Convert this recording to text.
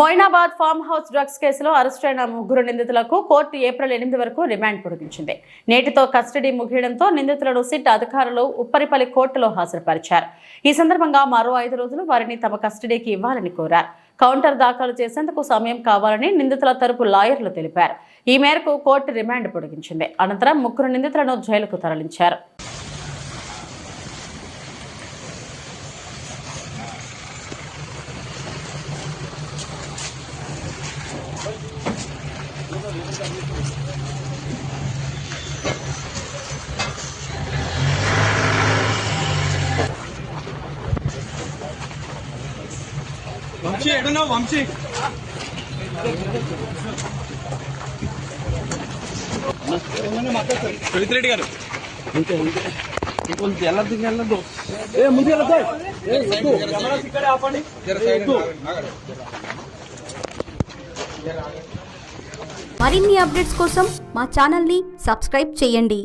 Moinabad farm house drugs కేసులో అరెస్టైన ముగ్గురు నిందితులకు కోర్టు ఏప్రిల్ 8 వరకు రిమాండ్ పొడిగించింది. నేటితో కస్టడీ ముగియడంతో నిందితులను సిట్ అధికారులు ఉప్పరిపల్లి కోర్టులో హాజరుపరిచారు. ఈ సందర్భంగా మరో 5 రోజులు వారిని తమ కస్టడీకి ఇవ్వాలని కోరారు. కౌంటర్ దాఖలు చేసేందుకు సమయం కావాలని నిందితుల తరపు లాయర్లు తెలిపారు. ఈ మేరకు కోర్టు రిమాండ్ పొడిగించింది. అనంతరం ముగ్గురు నిందితులను జైలుకు తరలించారు. వంశీ ఎడున్నావు వంశీ పవిత్ర రెడ్డి గారు వెళ్ళదు ముందు ఇక్కడ ఆపండి. మరిన్ని అప్డేట్స్ కోసం మా ఛానల్ని సబ్స్క్రైబ్ చేయండి.